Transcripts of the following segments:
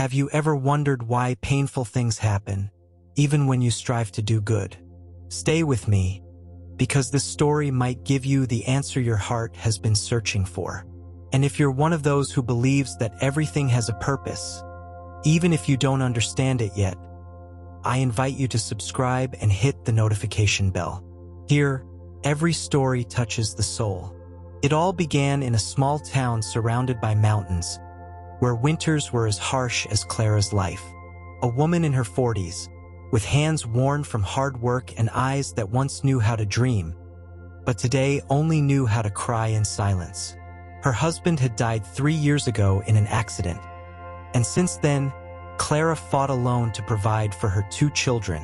Have you ever wondered why painful things happen, even when you strive to do good? Stay with me, because this story might give you the answer your heart has been searching for. And if you're one of those who believes that everything has a purpose, even if you don't understand it yet, I invite you to subscribe and hit the notification bell. Here, every story touches the soul. It all began in a small town surrounded by mountains, where winters were as harsh as Clara's life. A woman in her 40s, with hands worn from hard work and eyes that once knew how to dream, but today only knew how to cry in silence. Her husband had died 3 years ago in an accident, and since then, Clara fought alone to provide for her 2 children,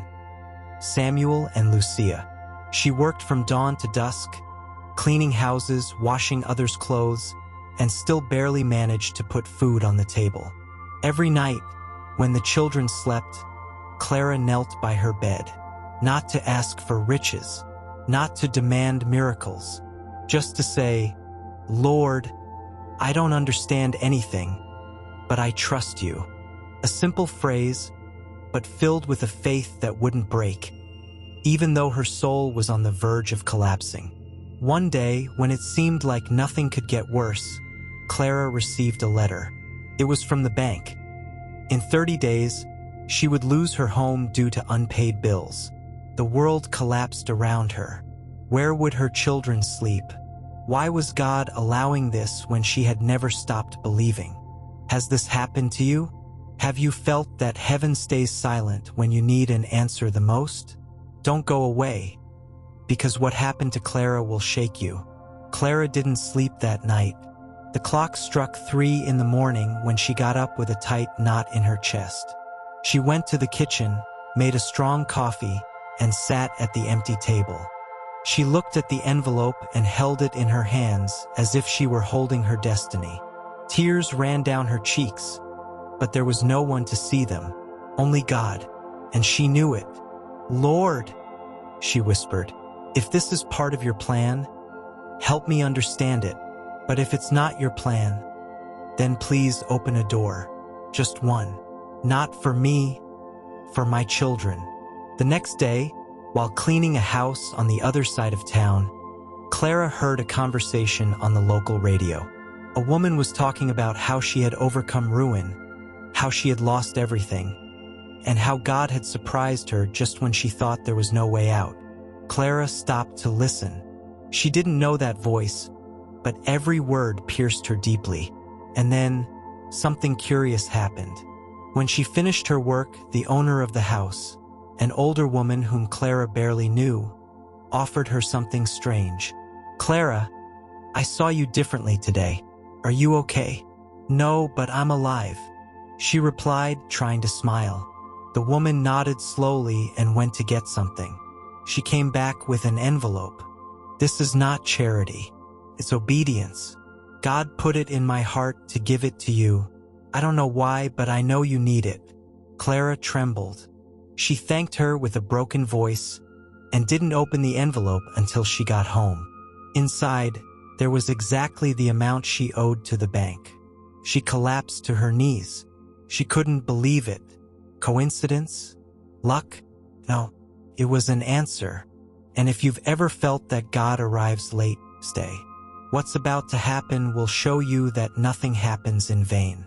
Samuel and Lucia. She worked from dawn to dusk, cleaning houses, washing others' clothes, and still barely managed to put food on the table. Every night, when the children slept, Clara knelt by her bed, not to ask for riches, not to demand miracles, just to say, "Lord, I don't understand anything, but I trust you." A simple phrase, but filled with a faith that wouldn't break, even though her soul was on the verge of collapsing. One day, when it seemed like nothing could get worse, Clara received a letter. It was from the bank. In 30 days, she would lose her home due to unpaid bills. The world collapsed around her. Where would her children sleep? Why was God allowing this when she had never stopped believing? Has this happened to you? Have you felt that heaven stays silent when you need an answer the most? Don't go away, because what happened to Clara will shake you. Clara didn't sleep that night. The clock struck 3 in the morning when she got up with a tight knot in her chest. She went to the kitchen, made a strong coffee, and sat at the empty table. She looked at the envelope and held it in her hands as if she were holding her destiny. Tears ran down her cheeks, but there was no one to see them, only God, and she knew it. "Lord," she whispered, "if this is part of your plan, help me understand it. But if it's not your plan, then please open a door, just one. Not for me, for my children." The next day, while cleaning a house on the other side of town, Clara heard a conversation on the local radio. A woman was talking about how she had overcome ruin, how she had lost everything, and how God had surprised her just when she thought there was no way out. Clara stopped to listen. She didn't know that voice, but every word pierced her deeply. And then, something curious happened. When she finished her work, the owner of the house, an older woman whom Clara barely knew, offered her something strange. "Clara, I saw you differently today. Are you okay?" "No, but I'm alive," she replied, trying to smile. The woman nodded slowly and went to get something. She came back with an envelope. "This is not charity. It's obedience. God put it in my heart to give it to you. I don't know why, but I know you need it." Clara trembled. She thanked her with a broken voice and didn't open the envelope until she got home. Inside, there was exactly the amount she owed to the bank. She collapsed to her knees. She couldn't believe it. Coincidence? Luck? No, it was an answer. And if you've ever felt that God arrives late, stay. What's about to happen will show you that nothing happens in vain.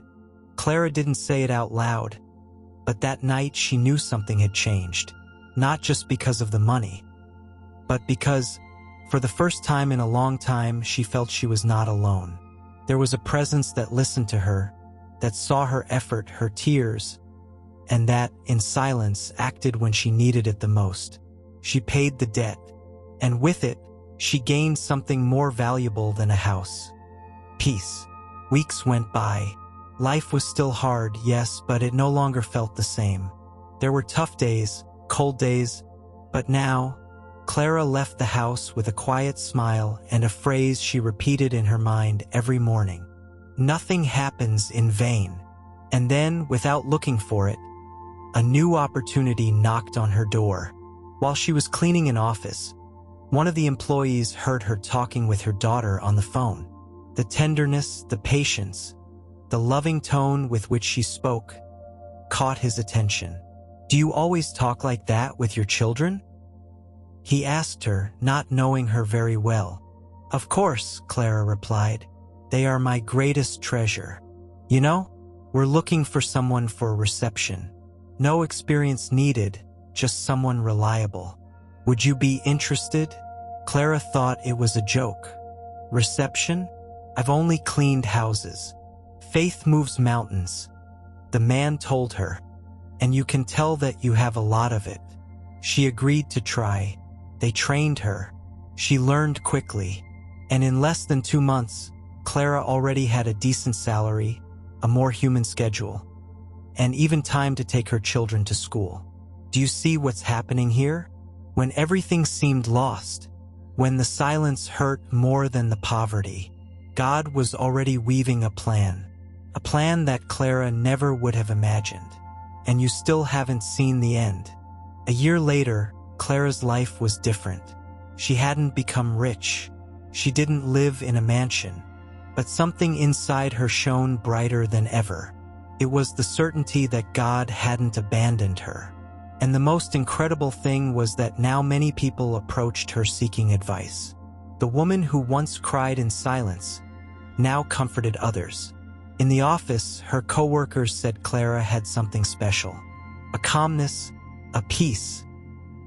Clara didn't say it out loud, but that night she knew something had changed. Not just because of the money, but because, for the first time in a long time, she felt she was not alone. There was a presence that listened to her, that saw her effort, her tears, and that, in silence, acted when she needed it the most. She paid the debt, and with it, she gained something more valuable than a house: peace. Weeks went by. Life was still hard, yes, but it no longer felt the same. There were tough days, cold days, but now, Clara left the house with a quiet smile and a phrase she repeated in her mind every morning: "Nothing happens in vain." And then, without looking for it, a new opportunity knocked on her door. While she was cleaning an office, one of the employees heard her talking with her daughter on the phone. The tenderness, the patience, the loving tone with which she spoke caught his attention. "Do you always talk like that with your children?" he asked her, not knowing her very well. "Of course," Clara replied. "They are my greatest treasure. You know, we're looking for someone for reception. No experience needed, just someone reliable. Would you be interested?" Clara thought it was a joke. "Reception? I've only cleaned houses. Faith moves mountains," the man told her, "and you can tell that you have a lot of it." She agreed to try. They trained her. She learned quickly, and in less than 2 months, Clara already had a decent salary, a more human schedule, and even time to take her children to school. Do you see what's happening here? When everything seemed lost, when the silence hurt more than the poverty, God was already weaving a plan that Clara never would have imagined. And you still haven't seen the end. A year later, Clara's life was different. She hadn't become rich. She didn't live in a mansion. But something inside her shone brighter than ever. It was the certainty that God hadn't abandoned her. And the most incredible thing was that now many people approached her seeking advice. The woman who once cried in silence now comforted others. In the office, her coworkers said Clara had something special. A calmness, a peace,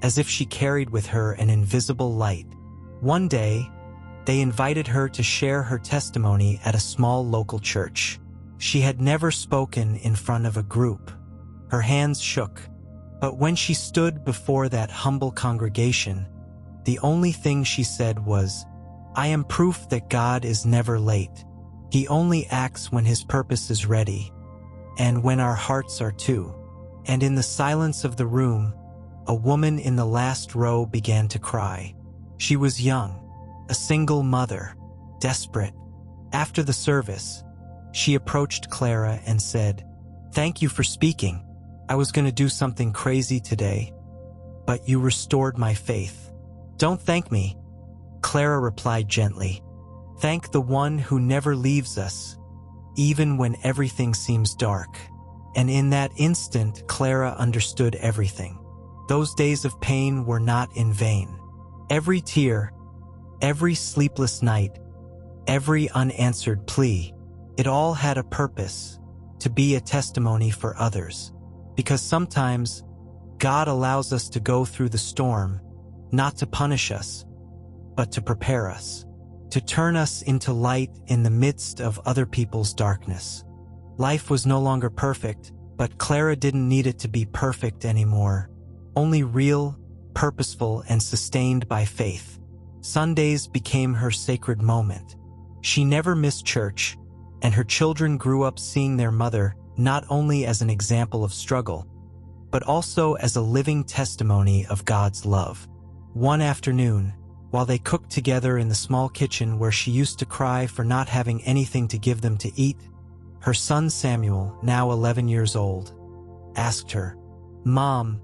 as if she carried with her an invisible light. One day, they invited her to share her testimony at a small local church. She had never spoken in front of a group. Her hands shook. But when she stood before that humble congregation, the only thing she said was, "I am proof that God is never late. He only acts when his purpose is ready, and when our hearts are too." And in the silence of the room, a woman in the last row began to cry. She was young, a single mother, desperate. After the service, she approached Clara and said, "Thank you for speaking. I was going to do something crazy today, but you restored my faith." "Don't thank me," Clara replied gently. "Thank the one who never leaves us, even when everything seems dark." And in that instant, Clara understood everything. Those days of pain were not in vain. Every tear, every sleepless night, every unanswered plea, it all had a purpose, to be a testimony for others. Because sometimes, God allows us to go through the storm, not to punish us, but to prepare us, to turn us into light in the midst of other people's darkness. Life was no longer perfect, but Clara didn't need it to be perfect anymore. Only real, purposeful, and sustained by faith. Sundays became her sacred moment. She never missed church, and her children grew up seeing their mother not only as an example of struggle, but also as a living testimony of God's love. One afternoon, while they cooked together in the small kitchen where she used to cry for not having anything to give them to eat, her son Samuel, now 11 years old, asked her, "Mom,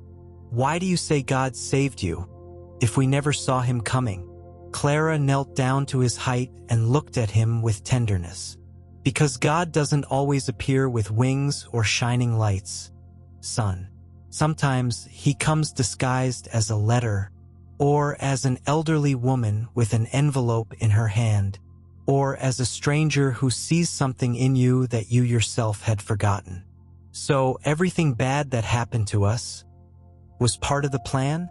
why do you say God saved you if we never saw him coming?" Clara knelt down to his height and looked at him with tenderness. "Because God doesn't always appear with wings or shining lights, son. Sometimes he comes disguised as a letter, or as an elderly woman with an envelope in her hand, or as a stranger who sees something in you that you yourself had forgotten. So everything bad that happened to us was part of the plan?"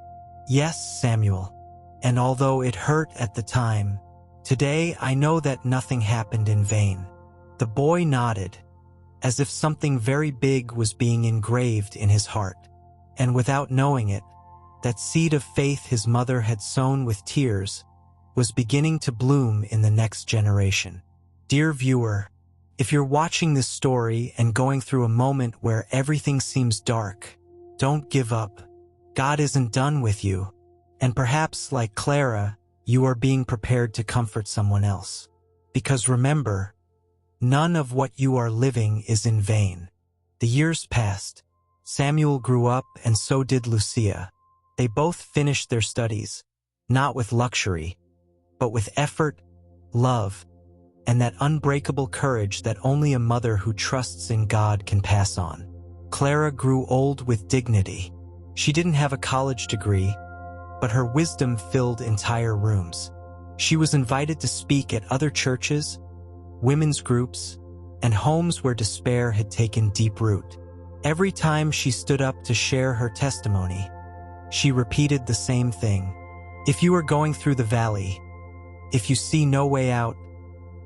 "Yes, Samuel. And although it hurt at the time, today I know that nothing happened in vain." The boy nodded, as if something very big was being engraved in his heart. And without knowing it, that seed of faith his mother had sown with tears was beginning to bloom in the next generation. Dear viewer, if you're watching this story and going through a moment where everything seems dark, don't give up. God isn't done with you. And perhaps, like Clara, you are being prepared to comfort someone else. Because remember, none of what you are living is in vain. The years passed. Samuel grew up, and so did Lucia. They both finished their studies, not with luxury, but with effort, love, and that unbreakable courage that only a mother who trusts in God can pass on. Clara grew old with dignity. She didn't have a college degree, but her wisdom filled entire rooms. She was invited to speak at other churches, women's groups, and homes where despair had taken deep root. Every time she stood up to share her testimony, she repeated the same thing. If you are going through the valley, if you see no way out,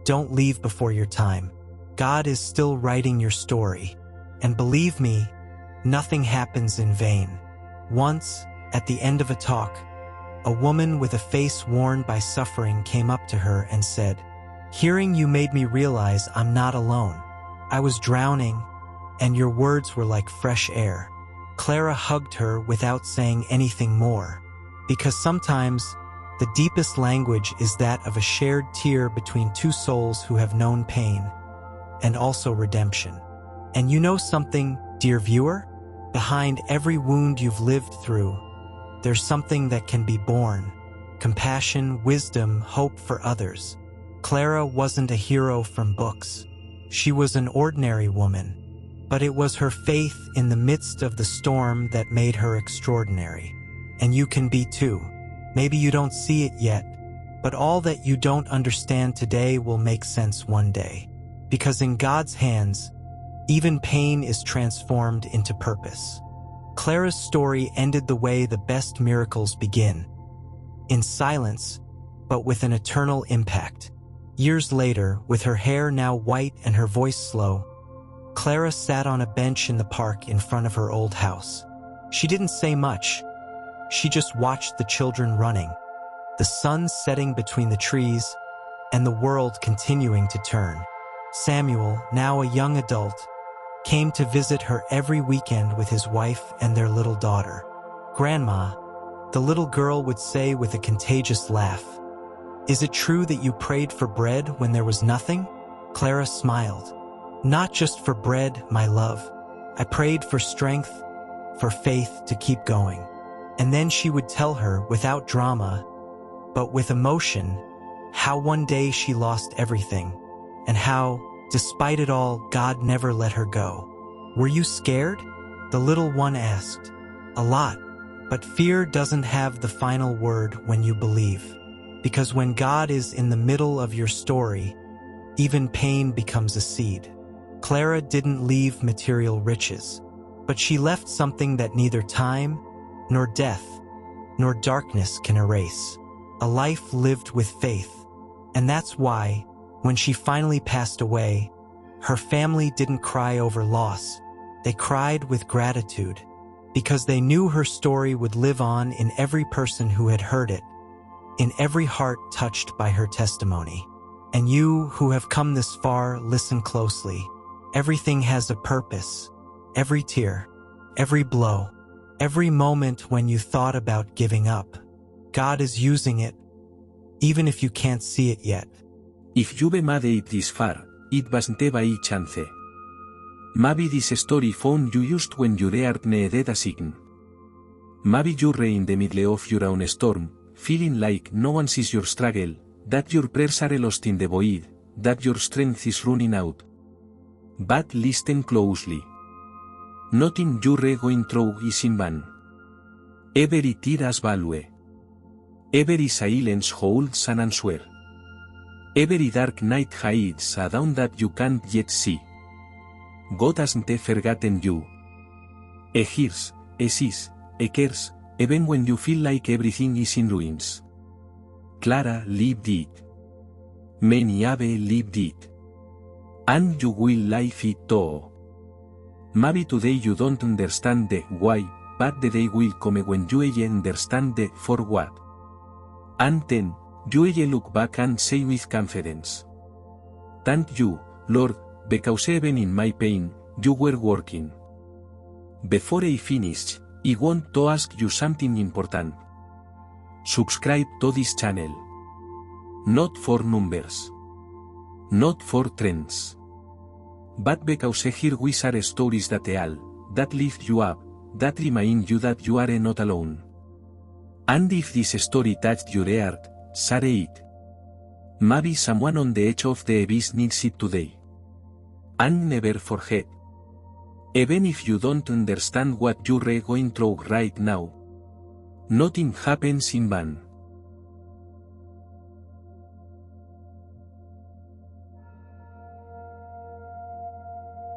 don't leave before your time. God is still writing your story. And believe me, nothing happens in vain. Once, at the end of a talk, a woman with a face worn by suffering came up to her and said, "Hearing you made me realize I'm not alone. I was drowning, and your words were like fresh air." Clara hugged her without saying anything more, because sometimes the deepest language is that of a shared tear between two souls who have known pain and also redemption. And you know something, dear viewer? Behind every wound you've lived through, there's something that can be born: compassion, wisdom, hope for others. Clara wasn't a hero from books. She was an ordinary woman, but it was her faith in the midst of the storm that made her extraordinary. And you can be too. Maybe you don't see it yet, but all that you don't understand today will make sense one day. Because in God's hands, even pain is transformed into purpose. Clara's story ended the way the best miracles begin, in silence, but with an eternal impact. Years later, with her hair now white and her voice slow, Clara sat on a bench in the park in front of her old house. She didn't say much. She just watched the children running, the sun setting between the trees, and the world continuing to turn. Samuel, now a young adult, came to visit her every weekend with his wife and their little daughter. "Grandma," the little girl would say with a contagious laugh, "is it true that you prayed for bread when there was nothing?" Clara smiled. "Not just for bread, my love. I prayed for strength, for faith to keep going." And then she would tell her, without drama, but with emotion, how one day she lost everything, and how, despite it all, God never let her go. "Were you scared?" the little one asked. "A lot, but fear doesn't have the final word when you believe. Because when God is in the middle of your story, even pain becomes a seed." Clara didn't leave material riches, but she left something that neither time, nor death, nor darkness can erase. A life lived with faith. And that's why, when she finally passed away, her family didn't cry over loss. They cried with gratitude, because they knew her story would live on in every person who had heard it, in every heart touched by her testimony. And you who have come this far, listen closely. Everything has a purpose. Every tear, every blow, every moment when you thought about giving up, God is using it, even if you can't see it yet. If you've made it this far, it wasn't by chance. Maybe this story found you just when your heart needed a sign. Maybe you're in the middle of your own storm, feeling like no one sees your struggle, that your prayers are lost in the void, that your strength is running out. But listen closely. Nothing you're going through is in vain. Every tear has value. Every silence holds an answer. Every dark night hides a dawn that you can't yet see. God hasn't forgotten you. He hears, he sees, he cares, even when you feel like everything is in ruins. Clara lived it. Many have lived it. And you will live it too. Maybe today you don't understand the why, but the day will come when you understand the for what. And then, you will look back and say with confidence, "Thank you, Lord, because even in my pain, you were working." Before I finish, I want to ask you something important. Subscribe to this channel. Not for numbers. Not for trends. But because here we share stories that tell, that lift you up, that remind you that you are not alone. And if this story touched your heart, share it. Maybe someone on the edge of the abyss needs it today. And never forget. Even if you don't understand what you're going through right now. Nothing happens in vain.